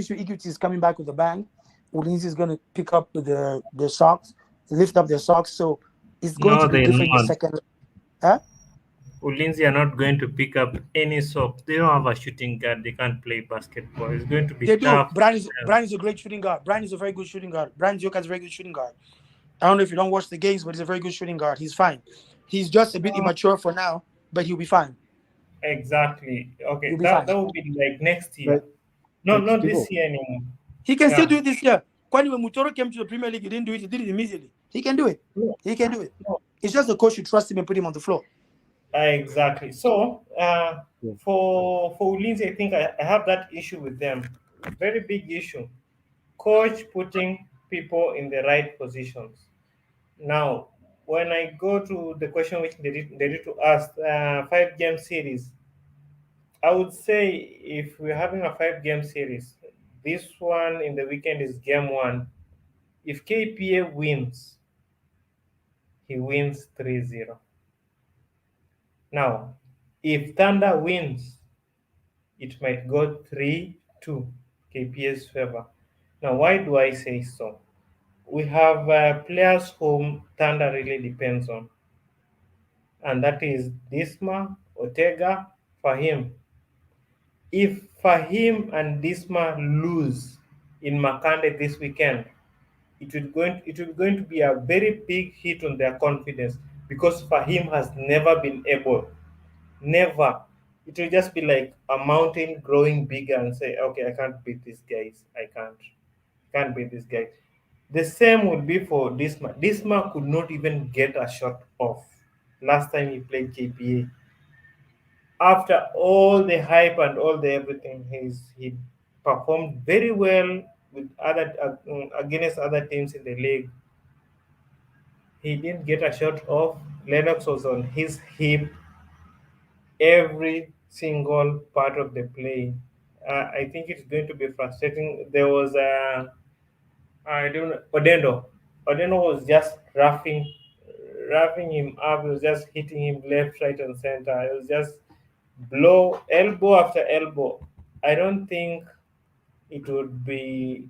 sure Equity is coming back with a bang. Udinese is going to pick up with their socks, lift up their socks. So it's going to No, be they're different the not. second. Huh? Ulinzi are not going to pick up any socks. They don't have a shooting guard. They can't play basketball. It's going to be They do. tough. Brian is a great shooting guard. Brian is a very good shooting guard. Brian Joka is a very good shooting guard. I don't know if you don't watch the games, but he's a very good shooting guard. He's fine. He's just a bit Uh, immature for now, but he'll be fine. exactly. He'll Okay, be that fine. that will be like next year. Like No, like not this Steve. year anymore. He can still Yeah. do it this year. When Mutoro came to the Premier League, he didn't do it. He did it immediately. He can do it. No, He can do it. no. It's just the coach should trust him and put him on the floor. Exactly. So, Yeah. for Ulinzi, I think I have that issue with them. Very big issue. Coach putting people in the right positions. Now, when I go to the question which they did to ask, 5 game series, I would say if we're having a 5 game series, this one in the weekend is game one. If KPA wins, he wins 3-0. Now, if Thunder wins, it might go 3-2 KPA's favor. Now, why do I say so? We have players whom Thunder really depends on, and that is Disma, Ortega, Fahim. If Fahim and Disma lose in Makande this weekend, it will going to be a very big hit on their confidence because Fahim has never been able, never. It will just be like a mountain growing bigger and say, okay, I can't beat these guys. I can't beat this guy. The same would be for Disma. Disma could not even get a shot off last time he played KPA. After all the hype and all the everything, he performed very well with other against other teams in the league. He didn't get a shot off. Lennox was on his hip every single part of the play. I think it's going to be frustrating. There was I don't know, Odendo. Odendo was just roughing him up. He was just hitting him left, right, and center. It was just blow elbow after elbow. I don't think it would be.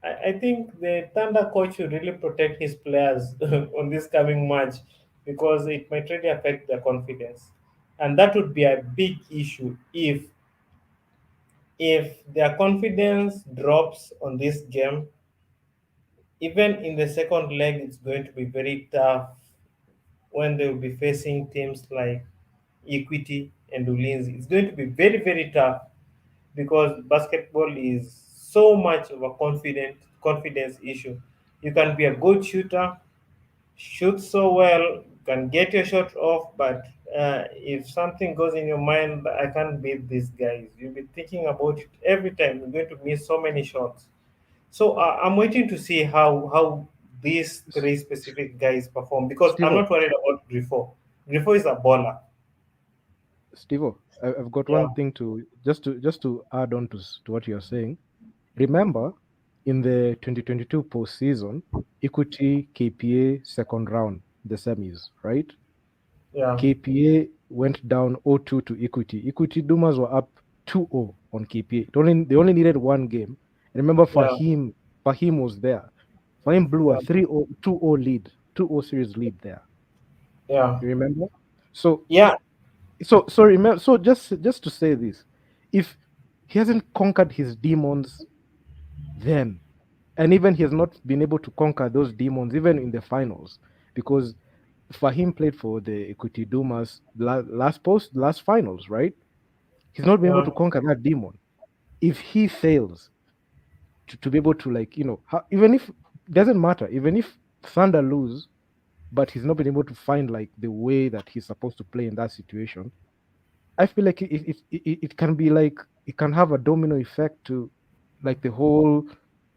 I think the Thunder coach should really protect his players on this coming match because it might really affect their confidence, and that would be a big issue if their confidence drops on this game. Even in the second leg, it's going to be very tough when they will be facing teams like Equity and Ulinzi. It's going to be very, very tough because basketball is so much of a confidence issue. You can be a good shooter, shoot so well, can get your shot off, but if something goes in your mind, I can't beat these guys. You'll be thinking about it every time. You're going to miss so many shots. So I'm waiting to see how these three specific guys perform because I'm Steve, not worried about Grifo. Grifo is a baller. Steve, I've got Yeah, one thing to add on to what you're saying. Remember, in the 2022 postseason, Equity KPA second round, the semis, right? yeah, KPA went down 0-2 to Equity. Equity Dumas were up 2-0 on KPA. They only needed one game. And remember, yeah, Fahim was there. Fahim blew a yeah, 3-0, 2-0 lead, 2-0 series lead there. yeah, You remember? So yeah, so remember, so just to say this, if he hasn't conquered his demons then, and even he has not been able to conquer those demons even in the finals, because Fahim played for the Equity Dumas last finals, right? He's not been able yeah, to conquer that demon. If he fails to be able to, like, even if, doesn't matter, even if Thunder lose, but he's not been able to find like the way that he's supposed to play in that situation, I feel like it can be like, it can have a domino effect to like the whole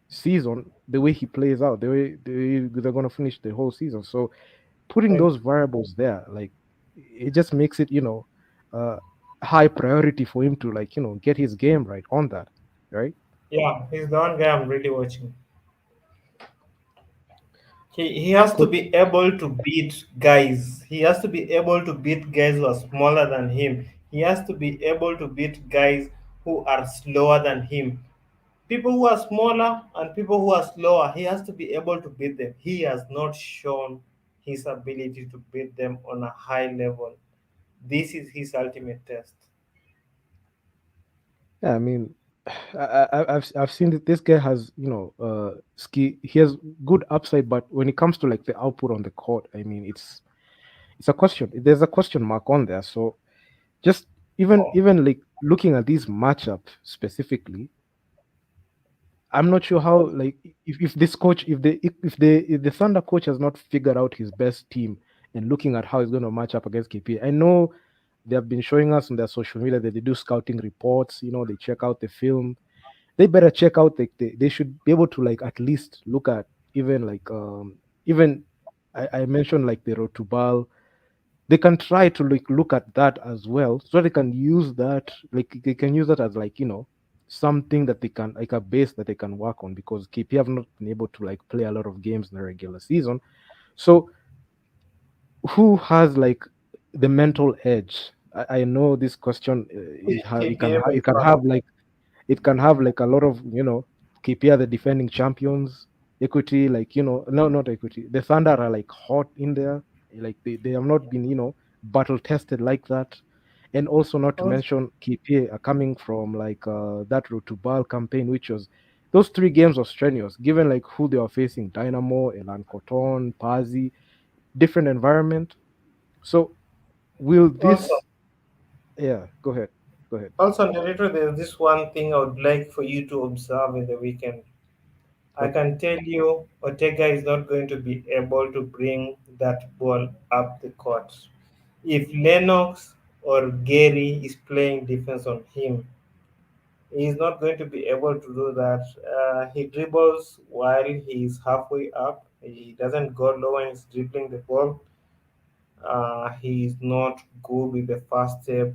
season, the way he plays out, the way they're gonna finish the whole season. So putting like, those variables there, like, it just makes it, uh, high priority for him to, like, get his game right on that, right? yeah. He's the one guy I'm really watching. He has to Could be able to beat guys. He has to be able to beat guys who are smaller than him. He has to be able to beat guys who are slower than him. people who are smaller and people who are slower, he has to be able to beat them. He has not shown his ability to beat them on a high level. This is his ultimate test. Yeah, I mean, I've seen that this guy has, ski. He has good upside, but when it comes to like the output on the court, I mean, it's a question. There's a question mark on there. So just Oh, even like looking at these matchup specifically, I'm not sure how like if this coach if the Thunder coach has not figured out his best team and looking at how he's going to match up against KPA. I know they have been showing us on their social media that they do scouting reports. They check out the film. They better check out like they should be able to like at least look at even like even I mentioned like the Rotubal. They can try to like look at that as well, so they can use that, like they can use that as like something that they can, like a base that they can work on, because KP have not been able to like play a lot of games in the regular season. So who has like the mental edge? I know this question, KPA by it can far. have like, it can have like a lot of KPR, the defending champions, equity, like no, not equity. The Thunder are like hot in there, like they have not been battle tested like that, and also not to Also, mention KPA are coming from like that road to Ball campaign, which was those 3 games were strenuous, given like who they were facing: Dynamo, Elan Cotton, Pazi, different environment. So will also, this? Yeah, go ahead, go ahead. also, narrator, there's this one thing I would like for you to observe in the weekend. I Okay. can tell you, Ortega is not going to be able to bring that ball up the court. If Lennox or Gary is playing defense on him, he's not going to be able to do that. He dribbles while he's halfway up. He doesn't go low when he's dribbling the ball. He's not good with the first step.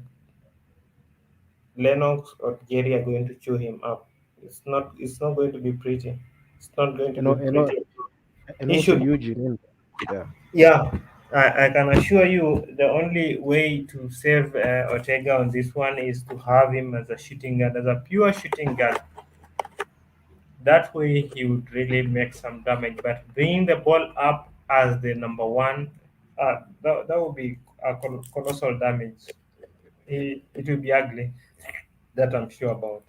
Lennox or Gary are going to chew him up. It's not going to be pretty. It's not going to And be al- and al- pretty. and He also should. Eugene in there. Yeah. Yeah, I can assure you the only way to save Ortega on this one is to have him as a shooting guard, as a pure shooting guard. That way he would really make some damage. But bringing the ball up as the number one, that would be a colossal damage. It will be ugly. That I'm sure about.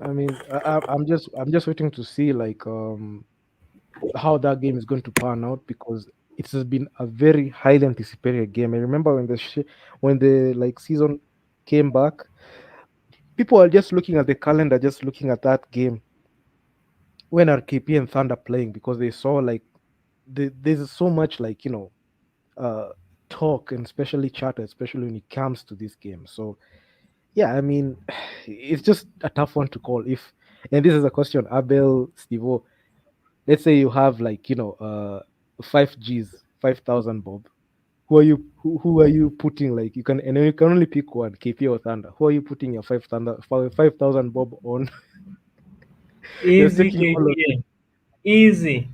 I mean, I'm just waiting to see like how that game is going to pan out, because it has been a very highly anticipated game. I remember when when the like season came back, people are just looking at the calendar, just looking at that game when are KP and Thunder playing, because they saw like there's so much like uh talk, and especially chatter, especially when it comes to this game. So yeah, I mean, it's just a tough one to call. If And this is a question, Abel, Stevo. Let's say you have like 5 Gs, 5,000 bob. Who are you putting, like, you can, and then you can only pick one, KP or Thunder. Who are you putting your 5,000 bob on? You're Easy taking all of it, KPA. Easy.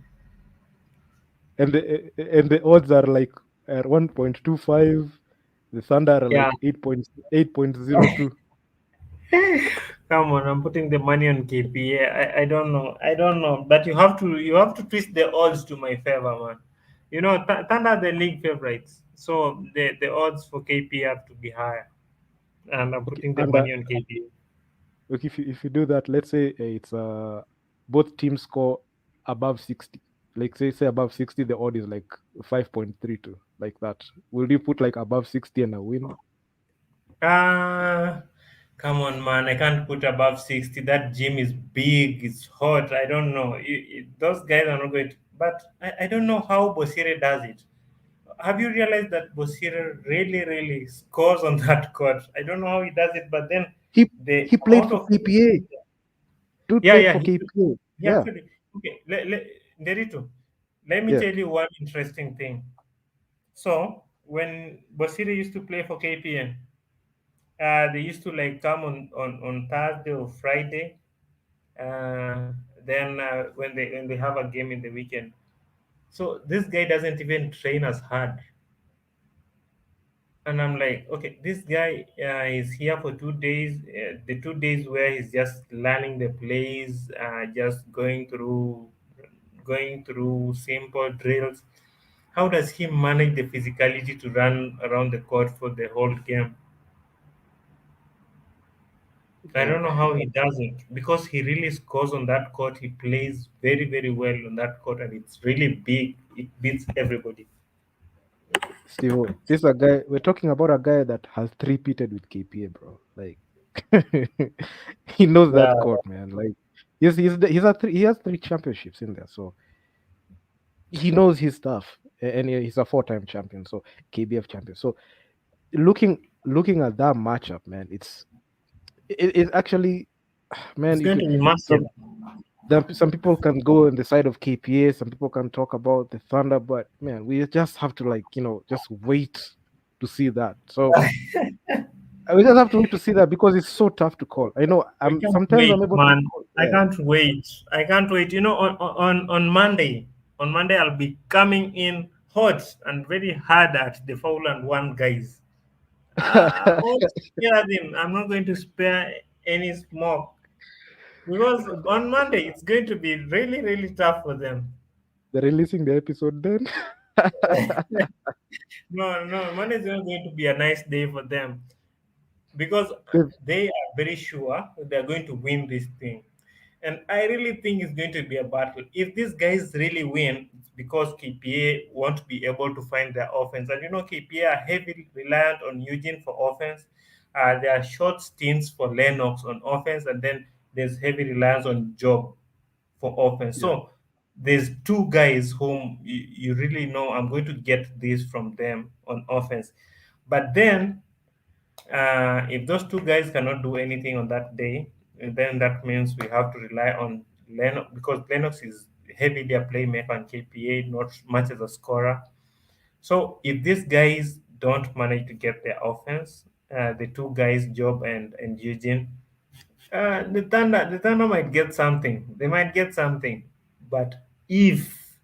and the odds are like at 1.25. The Thunder are Yeah. like 8.02. Come on, I'm putting the money on KPA. I don't know. I don't know. But you have to twist the odds to my favor, man. Thunder are the league favorites. So the odds for KPA have to be higher. And I'm Okay, putting the and money on KPA. okay, if you do that, let's say it's both teams score above 60. Like say above 60, the odd is like 5.32, like that. Will you put like above 60 and a win? Ah, come on, man. I can't put above 60. That gym is big. It's hot. I don't know. Those guys are not going to. But I don't know how Bosire does it. Have you realized that Bosire really, really scores on that court? I don't know how he does it, but then He the he played amount for of. KPA. Dude Yeah, played yeah, for KPA. he Yeah. actually. Okay, Nderitu, let me Yeah. tell you one interesting thing. So, when Bosire used to play for KPN, they used to like come on Thursday or Friday. Then when they have a game in the weekend, so this guy doesn't even train as hard. And I'm like, okay, this guy is here for 2 days. The 2 days where he's just learning the plays, just going through simple drills. How does he manage the physicality to run around the court for the whole game? I Uh, don't know how he does it because he really scores on that court. He plays very, very well on that court, and it's really big. It beats everybody. Steve, this is a guy. We're talking about a guy that has three-peated with KPA, bro. Like, he knows Yeah, that court, man. Like, he has three championships in there, so he knows his stuff. And he's a four-time champion, so KBF champion. So looking at that matchup, man, it's actually, man. it's You going to could be massive. some people can go on the side of KPA, some people can talk about the Thunder, but man, we just have to, like, just wait to see that. So we just have to wait to see that because it's so tough to call. I know I I'm can't sometimes wait, I'm able to man. call. I Yeah. can't wait. I can't wait. On Monday, I'll be coming in hot and very hard at the foul and one guys. I won't spare them. I'm not going to spare any smoke because on Monday it's going to be really, really tough for them. They're releasing the episode then. No, no, Monday is not going to be a nice day for them because They've- they are very sure they're going to win this thing. And I really think it's going to be a battle. If these guys really win, it's because KPA won't be able to find their offense. And KPA are heavily reliant on Eugene for offense. There are short stints for Lennox on offense, and then there's heavy reliance on Job for offense. yeah, So there's two guys whom you really know I'm going to get this from them on offense. But then if those two guys cannot do anything on that day, then that means we have to rely on Lennox because Lennox is heavily a playmaker and KPA not much as a scorer. So if these guys don't manage to get their offense, the two guys, Job and Eugene, the Thunder might get something. They might get something, but if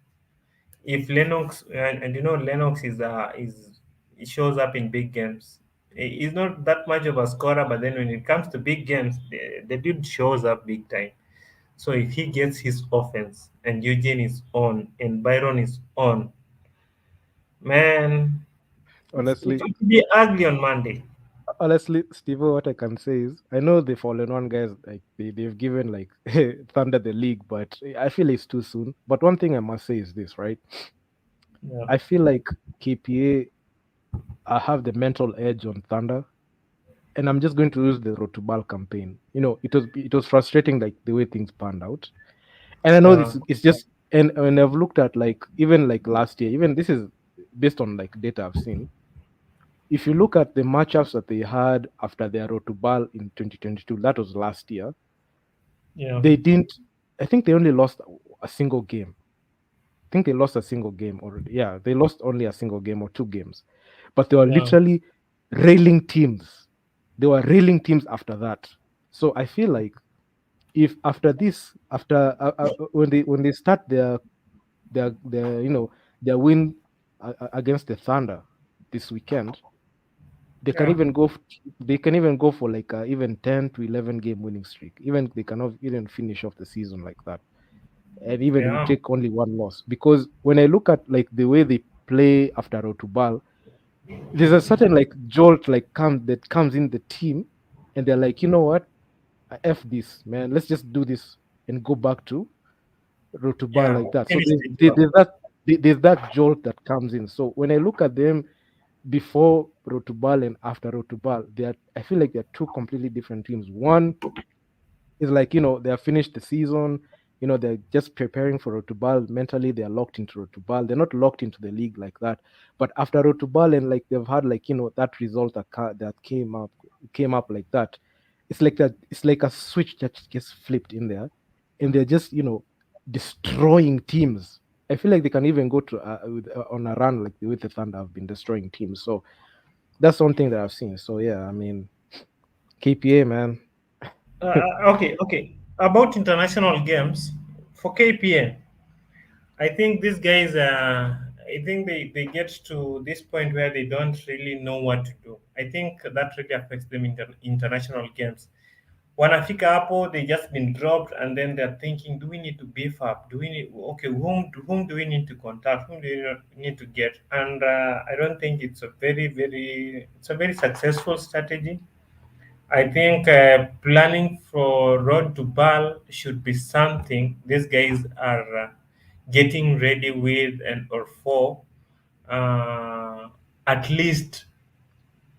Lennox and Lennox is he shows up in big games. He's not that much of a scorer, but then when it comes to big games, the dude shows up big time. So if he gets his offense and Eugene is on and Byron is on, man, it honestly, will be ugly on Monday. Steve, what I can say is I know the fallen one guys, like they've given like Thunder the league, but I feel it's too soon. But one thing I must say is this, right? Yeah, I feel like KPA have the mental edge on Thunder, and I'm just going to use the Rotubal campaign. It was frustrating, like the way things panned out, and I know yeah, it's just, and I've looked at, like, even like last year, even this is based on like data I've seen. If you look at the matchups that they had after their Rotubal in 2022, that was last year. yeah, They didn't. I think they only lost a single game. I think they lost a single game already. Yeah, they lost only a single game or two games, but they were yeah, literally railing teams. They were railing teams after that. So I feel like if after this, after when they start their their win against the Thunder this weekend, they can yeah, even they can even go for like a even 10 to 11 game winning streak. Even they cannot even finish off the season like that, and even we yeah, take only one loss. Because when I look at like the way they play after Rotubal, there's a certain like jolt like comes in the team, and they're like, you know what, f this, man, let's just do this and go back to Rotubal yeah. like that. So Finish the job. there's that jolt that comes in. So when I look at them before Rotubal and after Rotubal, I feel like they're two completely different teams. One is like, they have finished the season, they're just preparing for Rotubal. Mentally they're locked into Rotubal, they're not locked into the league like that. But after Rotubal, and like they've had, like, that result that came up like that, it's like a switch that gets flipped in there, and they're just, destroying teams. I feel like they can even go to on a run like the way the Thunder have been destroying teams. So that's one thing that I've seen. So yeah, I mean, KPA, man. Okay, okay. About international games for KPA, I think these guys I think they get to this point where they don't really know what to do. I think that really affects them in the international games. Wanafika hapo, they just been dropped, and then they're thinking, do we need to beef up? Do we need, okay, whom do we need to contact? Whom do we need to get? And I don't think it's a very successful strategy. I think planning for road to Bal should be something these guys are getting ready with and or for uh, at least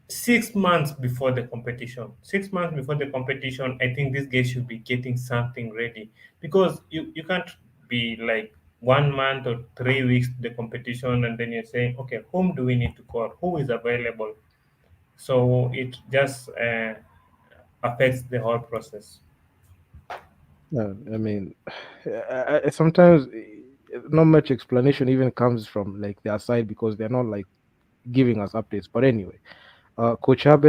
6 months before the competition. 6 months before the competition, I think these guys should be getting something ready, because you can't be like 1 month or 3 weeks to the competition and then you're saying, okay, whom do we need to call? Who is available? So it just affects the whole process. Yeah, I mean, sometimes not much explanation even comes from like their side because they're not like giving us updates. But anyway, Coach Abel,